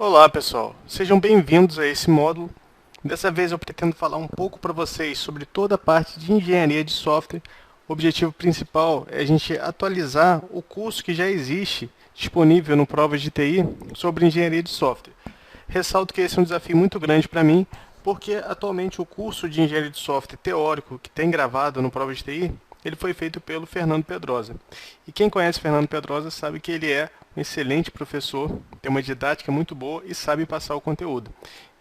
Olá pessoal, sejam bem-vindos a esse módulo. Dessa vez eu pretendo falar um pouco para vocês sobre toda a parte de engenharia de software. O objetivo principal é a gente atualizar o curso que já existe disponível no Provas de TI sobre engenharia de software. Ressalto que esse é um desafio muito grande para mim, porque atualmente o curso de engenharia de software teórico que tem gravado no Provas de TI, ele foi feito pelo Fernando Pedrosa. E quem conhece Fernando Pedrosa sabe que ele é um excelente professor, tem uma didática muito boa e sabe passar o conteúdo.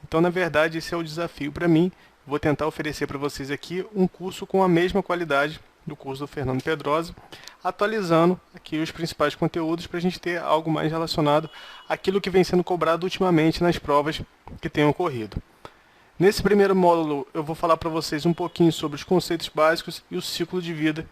Então, na verdade, esse é o desafio para mim. Vou tentar oferecer para vocês aqui um curso com a mesma qualidade do curso do Fernando Pedrosa, atualizando aqui os principais conteúdos para a gente ter algo mais relacionado àquilo que vem sendo cobrado ultimamente nas provas que têm ocorrido. Nesse primeiro módulo, eu vou falar para vocês um pouquinho sobre os conceitos básicos e o ciclo de vida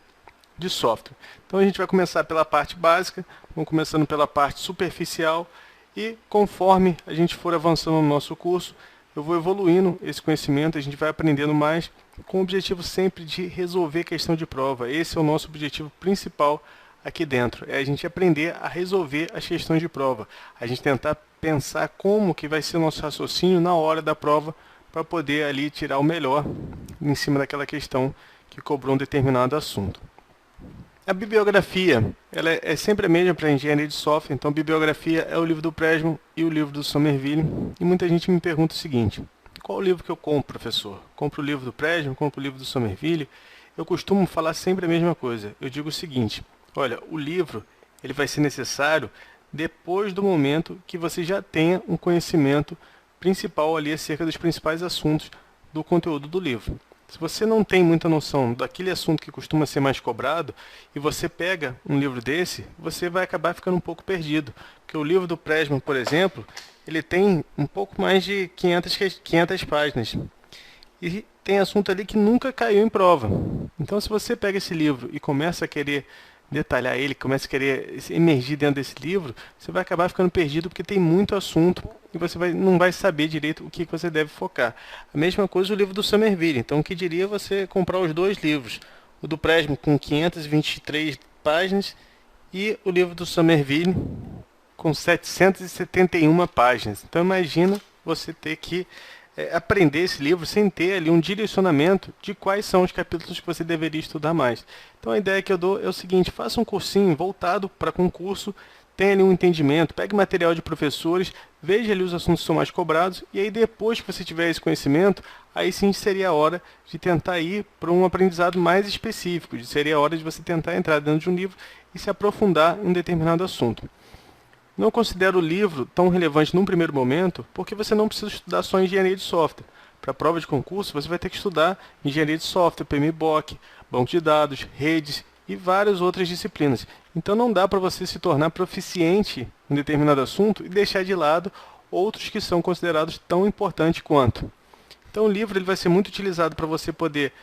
de software. Então a gente vai começar pela parte básica, vamos começando pela parte superficial e conforme a gente for avançando no nosso curso, eu vou evoluindo esse conhecimento, a gente vai aprendendo mais com o objetivo sempre de resolver questão de prova. Esse é o nosso objetivo principal aqui dentro, é a gente aprender a resolver as questões de prova, a gente tentar pensar como que vai ser o nosso raciocínio na hora da prova para poder ali tirar o melhor em cima daquela questão que cobrou um determinado assunto. A bibliografia, ela é sempre a mesma para engenharia de software, então a bibliografia é o livro do Presman e o livro do Somerville. E muita gente me pergunta o seguinte: qual o livro que eu compro, professor? Compro o livro do Presman, compro o livro do Somerville? Eu costumo falar sempre a mesma coisa. Eu digo o seguinte: olha, o livro ele vai ser necessário depois do momento que você já tenha um conhecimento principal ali acerca dos principais assuntos do conteúdo do livro. Se você não tem muita noção daquele assunto que costuma ser mais cobrado, e você pega um livro desse, você vai acabar ficando um pouco perdido. Porque o livro do Presman, por exemplo, ele tem um pouco mais de 500 páginas. E tem assunto ali que nunca caiu em prova. Então, se você pega esse livro e começa a querer detalhar ele, começa a querer emergir dentro desse livro, você vai acabar ficando perdido porque tem muito assunto e você não vai saber direito o que você deve focar. A mesma coisa o livro do Somerville. Então, o que diria você comprar os dois livros, o do Presman com 523 páginas e o livro do Somerville com 771 páginas. Então, imagina você ter que aprender esse livro sem ter ali um direcionamento de quais são os capítulos que você deveria estudar mais. Então a ideia que eu dou é o seguinte: faça um cursinho voltado para concurso, tenha ali um entendimento, pegue material de professores, veja ali os assuntos que são mais cobrados, e aí depois que você tiver esse conhecimento, aí sim seria a hora de tentar ir para um aprendizado mais específico, seria a hora de você tentar entrar dentro de um livro e se aprofundar em um determinado assunto. Não considero o livro tão relevante num primeiro momento, porque você não precisa estudar só engenharia de software. Para a prova de concurso, você vai ter que estudar engenharia de software, PMBOK, banco de dados, redes e várias outras disciplinas. Então não dá para você se tornar proficiente em determinado assunto e deixar de lado outros que são considerados tão importantes quanto. Então o livro ele vai ser muito utilizado para você poder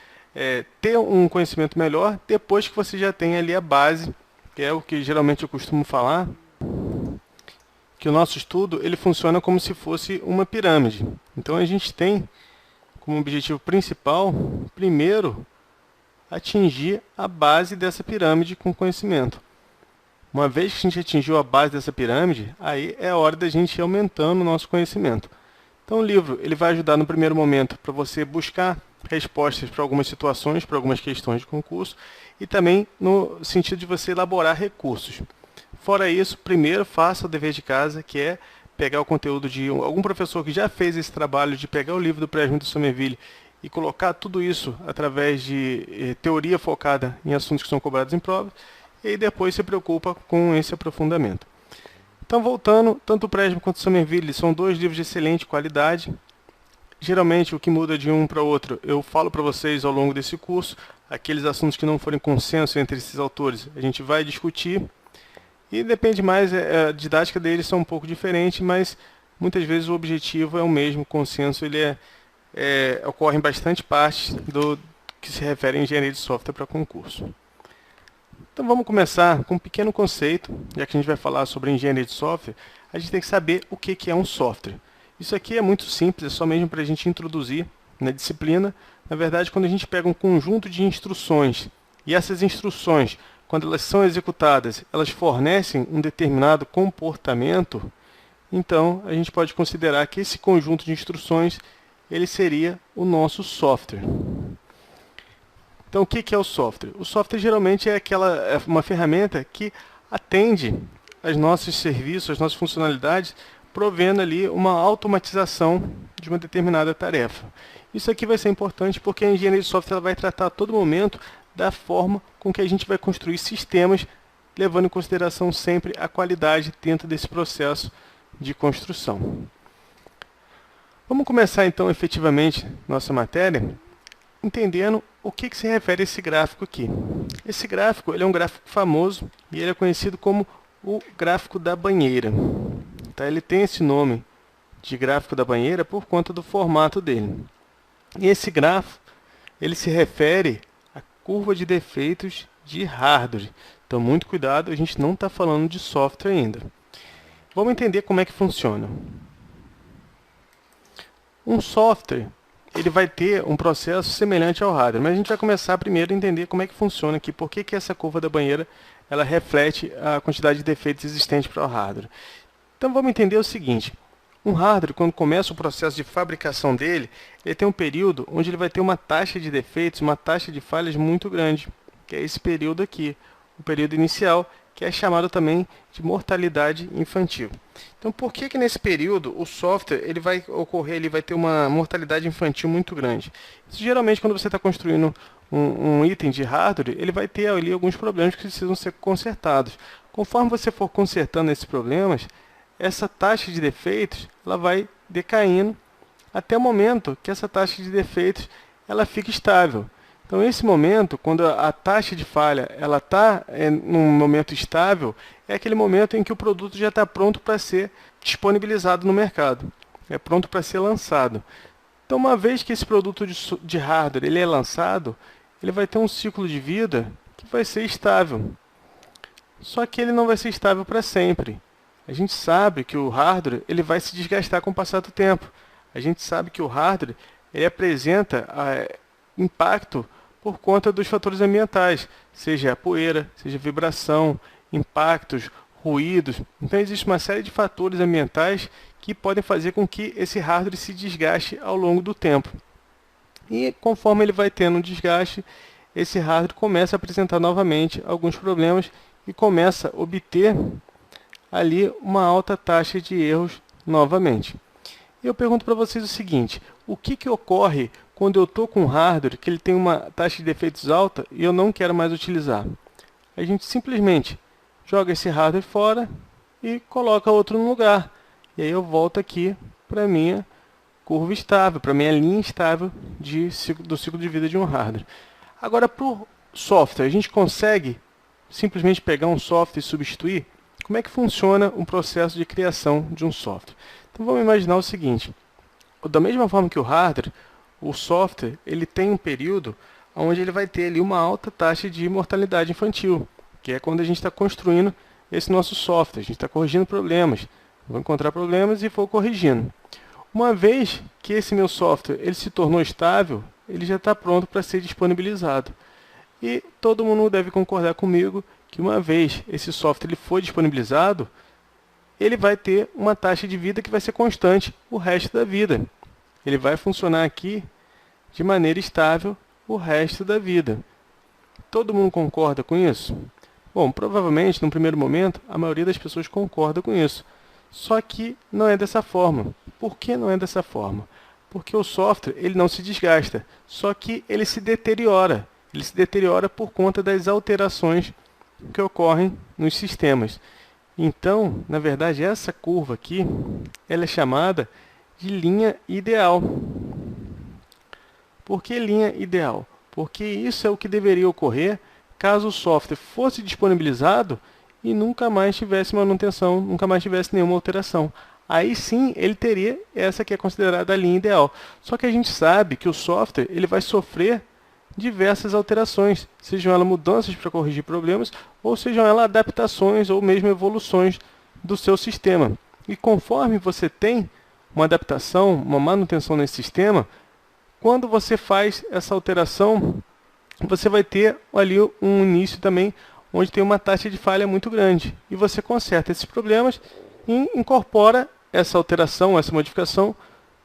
ter um conhecimento melhor depois que você já tem ali a base, que é o que geralmente eu costumo falar, que o nosso estudo ele funciona como se fosse uma pirâmide. Então a gente tem como objetivo principal, primeiro, atingir a base dessa pirâmide com conhecimento. Uma vez que a gente atingiu a base dessa pirâmide, aí é a hora da gente ir aumentando o nosso conhecimento. Então o livro ele vai ajudar no primeiro momento para você buscar respostas para algumas situações, para algumas questões de concurso, e também no sentido de você elaborar recursos. Fora isso, primeiro faça o dever de casa, que é pegar o conteúdo de algum professor que já fez esse trabalho de pegar o livro do Presman e do Somerville e colocar tudo isso através de teoria focada em assuntos que são cobrados em prova, e aí depois se preocupa com esse aprofundamento. Então, voltando, tanto o Presman quanto o Somerville são dois livros de excelente qualidade. Geralmente, o que muda de um para outro, eu falo para vocês ao longo desse curso. Aqueles assuntos que não forem consenso entre esses autores, a gente vai discutir. E depende mais, a didática deles são um pouco diferente, mas muitas vezes o objetivo é o mesmo, o consenso ele ocorre em bastante parte do que se refere a engenharia de software para concurso. Então vamos começar com um pequeno conceito, já que a gente vai falar sobre engenharia de software, a gente tem que saber o que é um software. Isso aqui é muito simples, é só mesmo para a gente introduzir na disciplina. Na verdade, quando a gente pega um conjunto de instruções, e essas instruções, quando elas são executadas, elas fornecem um determinado comportamento, Então, a gente pode considerar que esse conjunto de instruções ele seria o nosso software. Então, o que é o software? O software geralmente é uma ferramenta que atende aos nossos serviços, às nossas funcionalidades, provendo ali uma automatização de uma determinada tarefa. Isso aqui vai ser importante porque a engenharia de software ela vai tratar a todo momento da forma com que a gente vai construir sistemas, levando em consideração sempre a qualidade dentro desse processo de construção. Vamos começar então efetivamente nossa matéria entendendo o que se refere a esse gráfico aqui. Esse gráfico ele é um gráfico famoso e ele é conhecido como o gráfico da banheira. Tá? Ele tem esse nome de gráfico da banheira por conta do formato dele. E esse gráfico ele se refere à curva de defeitos de hardware. Então, muito cuidado, a gente não está falando de software ainda. Vamos entender como é que funciona. Um software ele vai ter um processo semelhante ao hardware, mas a gente vai começar primeiro a entender como é que funciona aqui, por que essa curva da banheira ela reflete a quantidade de defeitos existentes para o hardware. Então vamos entender o seguinte, um hardware, quando começa o processo de fabricação dele, ele tem um período onde ele vai ter uma taxa de defeitos, uma taxa de falhas muito grande, que é esse período aqui, o período inicial, que é chamado também de mortalidade infantil. Então, por que nesse período o software ele vai ter uma mortalidade infantil muito grande? Isso, geralmente, quando você está construindo um item de hardware, ele vai ter ali alguns problemas que precisam ser consertados. Conforme você for consertando esses problemas, essa taxa de defeitos ela vai decaindo até o momento que essa taxa de defeitos ela fica estável. Então, esse momento, quando a taxa de falha ela está num momento estável, é aquele momento em que o produto já está pronto para ser disponibilizado no mercado, é pronto para ser lançado. Então, uma vez que esse produto de hardware ele é lançado, ele vai ter um ciclo de vida que vai ser estável. Só que ele não vai ser estável para sempre. A gente sabe que o hardware ele vai se desgastar com o passar do tempo. A gente sabe que o hardware ele apresenta impacto por conta dos fatores ambientais, seja a poeira, seja a vibração, impactos, ruídos. Então existe uma série de fatores ambientais que podem fazer com que esse hardware se desgaste ao longo do tempo. E conforme ele vai tendo um desgaste, esse hardware começa a apresentar novamente alguns problemas e começa a obter ali uma alta taxa de erros novamente. Eu pergunto para vocês o seguinte, o que ocorre quando eu estou com um hardware que ele tem uma taxa de defeitos alta e eu não quero mais utilizar? A gente simplesmente joga esse hardware fora e coloca outro no lugar. E aí eu volto aqui para a minha curva estável, para a minha linha estável do ciclo de vida de um hardware. Agora, para o software, a gente consegue simplesmente pegar um software e substituir? Como é que funciona um processo de criação de um software? Então vamos imaginar o seguinte, da mesma forma que o hardware, o software ele tem um período onde ele vai ter ali uma alta taxa de mortalidade infantil, que é quando a gente está construindo esse nosso software, a gente está corrigindo problemas, vou encontrar problemas e vou corrigindo. Uma vez que esse meu software ele se tornou estável, ele já está pronto para ser disponibilizado. E todo mundo deve concordar comigo que uma vez esse software ele for disponibilizado, ele vai ter uma taxa de vida que vai ser constante o resto da vida. Ele vai funcionar aqui de maneira estável o resto da vida. Todo mundo concorda com isso? Bom, provavelmente, no primeiro momento, a maioria das pessoas concorda com isso. Só que não é dessa forma. Por que não é dessa forma? Porque o software ele não se desgasta, só que ele se deteriora. Ele se deteriora por conta das alterações que ocorrem nos sistemas. Então, na verdade, essa curva aqui, ela é chamada de linha ideal. Por que linha ideal? Porque isso é o que deveria ocorrer caso o software fosse disponibilizado e nunca mais tivesse manutenção, nunca mais tivesse nenhuma alteração. Aí sim, ele teria essa que é considerada a linha ideal. Só que a gente sabe que o software ele vai sofrer diversas alterações, sejam elas mudanças para corrigir problemas, ou sejam elas adaptações ou mesmo evoluções do seu sistema. E conforme você tem uma adaptação, uma manutenção nesse sistema, quando você faz essa alteração, você vai ter ali um início também, onde tem uma taxa de falha muito grande. E você conserta esses problemas e incorpora essa alteração, essa modificação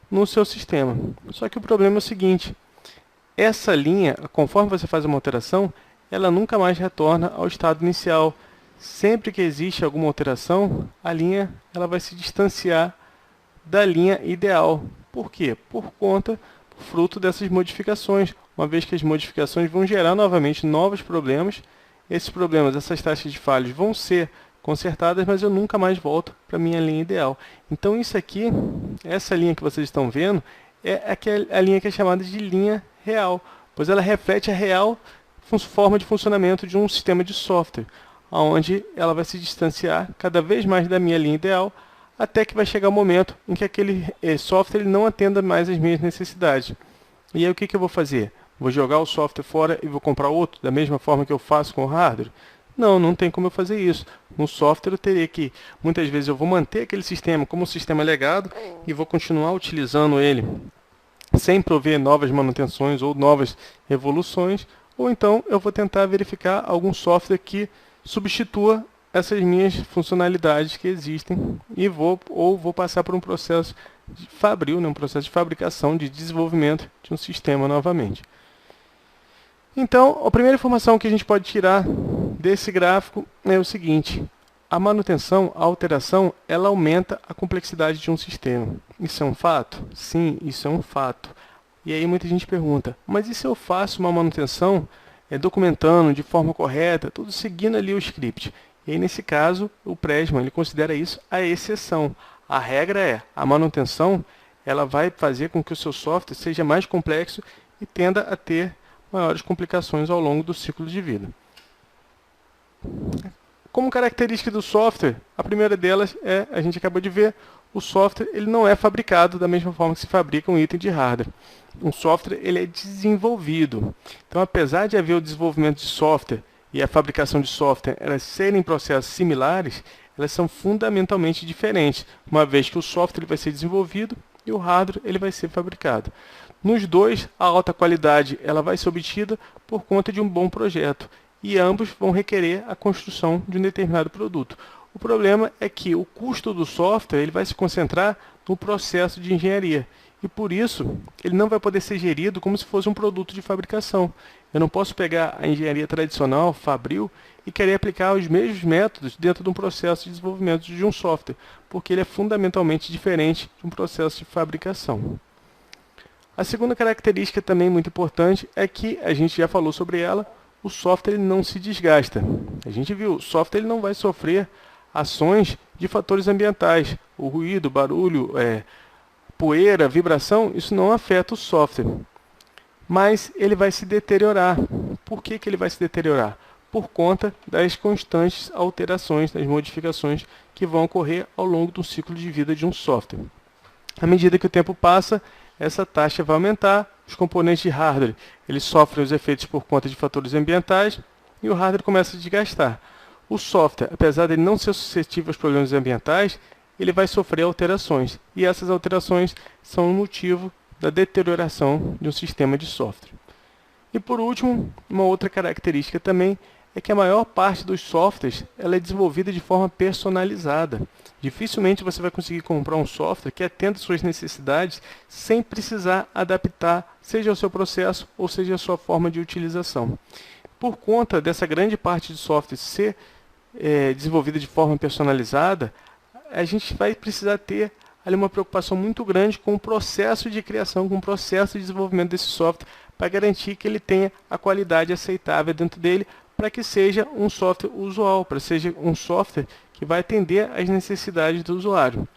no seu sistema. Só que o problema é o seguinte, essa linha, conforme você faz uma alteração, ela nunca mais retorna ao estado inicial. Sempre que existe alguma alteração, a linha ela vai se distanciar da linha ideal. Por quê? Por conta, fruto dessas modificações, uma vez que as modificações vão gerar novamente novos problemas. Esses problemas, essas taxas de falhas vão ser consertadas, mas eu nunca mais volto para a minha linha ideal. Então isso aqui, essa linha que vocês estão vendo, é a linha que é chamada de linha real, pois ela reflete a real forma de funcionamento de um sistema de software, onde ela vai se distanciar cada vez mais da minha linha ideal, até que vai chegar o momento em que aquele software ele não atenda mais às minhas necessidades. E aí o que eu vou fazer? Vou jogar o software fora e vou comprar outro, da mesma forma que eu faço com o hardware? Não, não tem como eu fazer isso. No software eu teria que, muitas vezes eu vou manter aquele sistema como um sistema legado e vou continuar utilizando ele sem prover novas manutenções ou novas evoluções, ou então eu vou tentar verificar algum software que substitua essas minhas funcionalidades que existem e vou passar por um processo de fabril, um processo de fabricação, de desenvolvimento de um sistema novamente. Então, a primeira informação que a gente pode tirar desse gráfico é o seguinte: a manutenção, a alteração, ela aumenta a complexidade de um sistema. Isso é um fato? Sim, isso é um fato. E aí muita gente pergunta, mas e se eu faço uma manutenção documentando de forma correta, tudo seguindo ali o script? E aí nesse caso, o Pressman ele considera isso a exceção. A regra é, a manutenção ela vai fazer com que o seu software seja mais complexo e tenda a ter maiores complicações ao longo do ciclo de vida. Como característica do software, a primeira delas é, a gente acabou de ver, o software ele não é fabricado da mesma forma que se fabrica um item de hardware. Um software ele é desenvolvido. Então, apesar de haver o desenvolvimento de software e a fabricação de software elas serem processos similares, elas são fundamentalmente diferentes, uma vez que o software ele vai ser desenvolvido e o hardware ele vai ser fabricado. Nos dois, a alta qualidade ela vai ser obtida por conta de um bom projeto, e ambos vão requerer a construção de um determinado produto. O problema é que o custo do software ele vai se concentrar no processo de engenharia, e por isso ele não vai poder ser gerido como se fosse um produto de fabricação. Eu não posso pegar a engenharia tradicional, fabril, e querer aplicar os mesmos métodos dentro de um processo de desenvolvimento de um software, porque ele é fundamentalmente diferente de um processo de fabricação. A segunda característica também muito importante é que, a gente já falou sobre ela, o software ele não se desgasta. A gente viu, o software ele não vai sofrer ações de fatores ambientais. O ruído, barulho, poeira, vibração, isso não afeta o software. Mas ele vai se deteriorar. Por que ele vai se deteriorar? Por conta das constantes alterações, das modificações que vão ocorrer ao longo do ciclo de vida de um software. À medida que o tempo passa, essa taxa vai aumentar, os componentes de hardware eles sofrem os efeitos por conta de fatores ambientais e o hardware começa a desgastar. O software, apesar de ele não ser suscetível aos problemas ambientais, ele vai sofrer alterações, e essas alterações são o motivo da deterioração de um sistema de software. E por último, uma outra característica também é que a maior parte dos softwares ela é desenvolvida de forma personalizada. Dificilmente você vai conseguir comprar um software que atenda suas necessidades sem precisar adaptar, seja o seu processo ou seja a sua forma de utilização. Por conta dessa grande parte de software ser desenvolvida de forma personalizada, a gente vai precisar ter ali uma preocupação muito grande com o processo de criação, com o processo de desenvolvimento desse software, para garantir que ele tenha a qualidade aceitável dentro dele, para que seja um software usual, para que seja um software que vai atender às necessidades do usuário.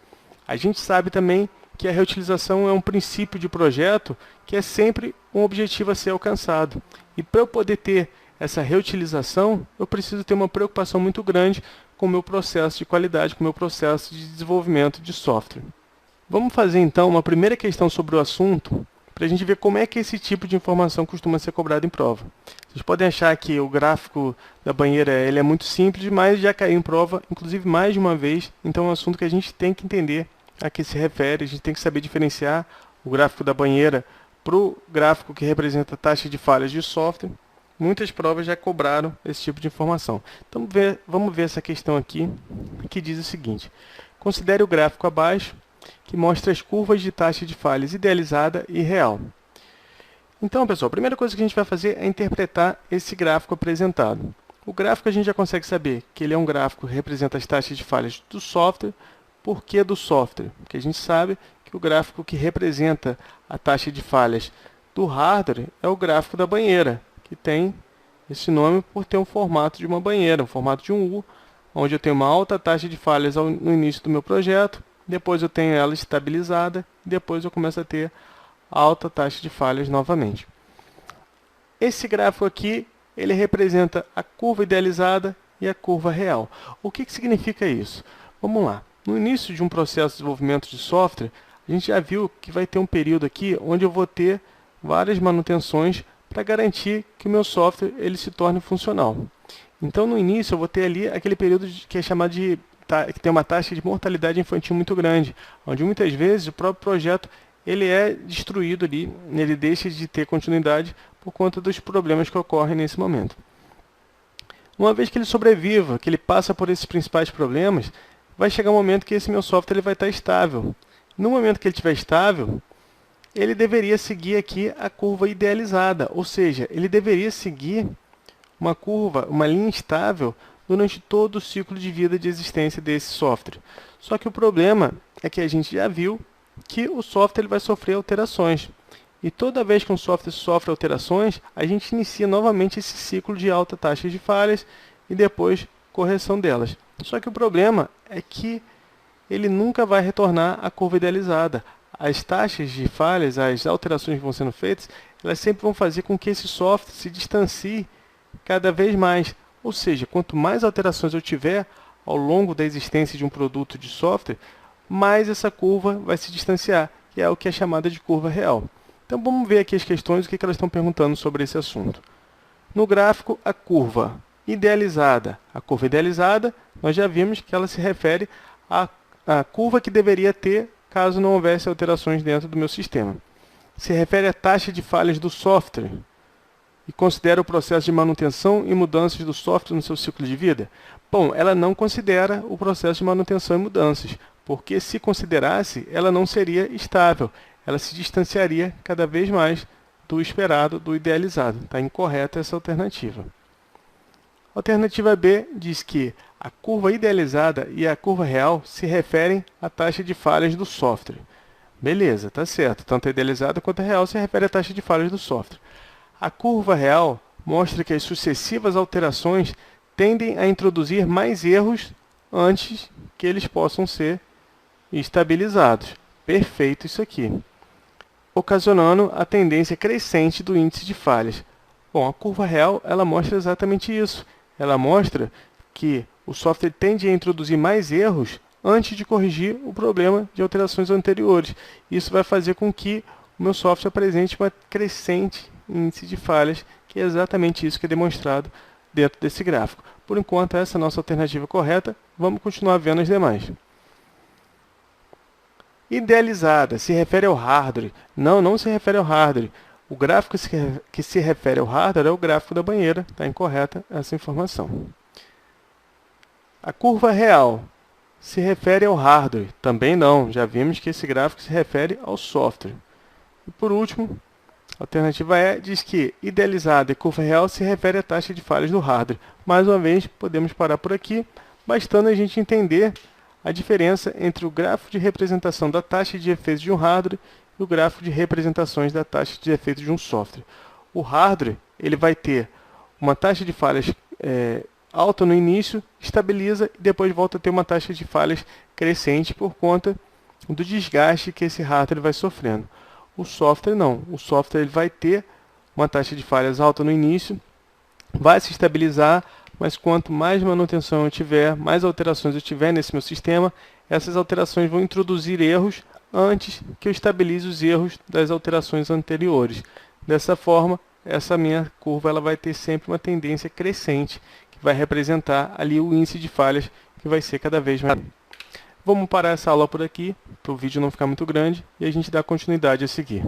A gente sabe também que a reutilização é um princípio de projeto que é sempre um objetivo a ser alcançado. E para eu poder ter essa reutilização, eu preciso ter uma preocupação muito grande com o meu processo de qualidade, com o meu processo de desenvolvimento de software. Vamos fazer então uma primeira questão sobre o assunto, para a gente ver como é que esse tipo de informação costuma ser cobrado em prova. Vocês podem achar que o gráfico da banheira ele é muito simples, mas já caiu em prova, inclusive mais de uma vez, então é um assunto que a gente tem que entender a que se refere, a gente tem que saber diferenciar o gráfico da banheira para o gráfico que representa a taxa de falhas de software. Muitas provas já cobraram esse tipo de informação. Então vamos ver essa questão aqui, que diz o seguinte: Considere o gráfico abaixo, que mostra as curvas de taxa de falhas idealizada e real. Então, pessoal, a primeira coisa que a gente vai fazer é interpretar esse gráfico apresentado. O gráfico a gente já consegue saber que ele é um gráfico que representa as taxas de falhas do software. Por que do software? Porque a gente sabe que o gráfico que representa a taxa de falhas do hardware é o gráfico da banheira, que tem esse nome por ter um formato de uma banheira, um formato de um U, onde eu tenho uma alta taxa de falhas no início do meu projeto, depois eu tenho ela estabilizada, e depois eu começo a ter alta taxa de falhas novamente. Esse gráfico aqui, ele representa a curva idealizada e a curva real. O que significa isso? Vamos lá. No início de um processo de desenvolvimento de software, a gente já viu que vai ter um período aqui onde eu vou ter várias manutenções para garantir que o meu software ele se torne funcional. Então, no início, eu vou ter ali aquele período que é chamado de que tem uma taxa de mortalidade infantil muito grande, onde muitas vezes o próprio projeto ele é destruído ali, ele deixa de ter continuidade por conta dos problemas que ocorrem nesse momento. Uma vez que ele sobreviva, que ele passa por esses principais problemas, vai chegar um momento que esse meu software ele vai estar estável. No momento que ele estiver estável, ele deveria seguir aqui a curva idealizada, ou seja, ele deveria seguir uma curva, uma linha estável durante todo o ciclo de vida de existência desse software. Só que o problema é que a gente já viu que o software ele vai sofrer alterações. E toda vez que um software sofre alterações, a gente inicia novamente esse ciclo de alta taxa de falhas e depois correção delas. Só que o problema é que ele nunca vai retornar à curva idealizada. As taxas de falhas, as alterações que vão sendo feitas, elas sempre vão fazer com que esse software se distancie cada vez mais. Ou seja, quanto mais alterações eu tiver ao longo da existência de um produto de software, mais essa curva vai se distanciar, que é o que é chamada de curva real. Então vamos ver aqui as questões, o que elas estão perguntando sobre esse assunto. No gráfico, a curva idealizada. A curva idealizada, nós já vimos que ela se refere à curva que deveria ter caso não houvesse alterações dentro do meu sistema. Se refere à taxa de falhas do software e considera o processo de manutenção e mudanças do software no seu ciclo de vida? Bom, ela não considera o processo de manutenção e mudanças, porque se considerasse, ela não seria estável, ela se distanciaria cada vez mais do esperado, do idealizado. Está incorreta essa alternativa. Alternativa B diz que a curva idealizada e a curva real se referem à taxa de falhas do software. Beleza, está certo. Tanto a idealizada quanto a real se refere à taxa de falhas do software. A curva real mostra que as sucessivas alterações tendem a introduzir mais erros antes que eles possam ser estabilizados. Perfeito isso aqui. Ocasionando a tendência crescente do índice de falhas. Bom, a curva real ela mostra exatamente isso. Ela mostra que o software tende a introduzir mais erros antes de corrigir o problema de alterações anteriores. Isso vai fazer com que o meu software apresente uma crescente índice de falhas, que é exatamente isso que é demonstrado dentro desse gráfico. Por enquanto, essa é a nossa alternativa correta. Vamos continuar vendo as demais. Idealizada se refere ao hardware. Não, não se refere ao hardware. O gráfico que se refere ao hardware é o gráfico da banheira. Está incorreta essa informação. A curva real se refere ao hardware. Também não. Já vimos que esse gráfico se refere ao software. E por último, a alternativa E diz que idealizada e curva real se refere à taxa de falhas do hardware. Mais uma vez, podemos parar por aqui, bastando a gente entender a diferença entre o gráfico de representação da taxa de efeitos de um hardware e o gráfico de representações da taxa de efeitos de um software. O hardware ele vai ter uma taxa de falhas alta no início, estabiliza e depois volta a ter uma taxa de falhas crescente por conta do desgaste que esse hardware vai sofrendo. O software não. O software ele vai ter uma taxa de falhas alta no início, vai se estabilizar, mas quanto mais manutenção eu tiver, mais alterações eu tiver nesse meu sistema, essas alterações vão introduzir erros antes que eu estabilize os erros das alterações anteriores. Dessa forma, essa minha curva ela vai ter sempre uma tendência crescente, que vai representar ali o índice de falhas, que vai ser cada vez mais. Vamos parar essa aula por aqui, para o vídeo não ficar muito grande, e a gente dá continuidade a seguir.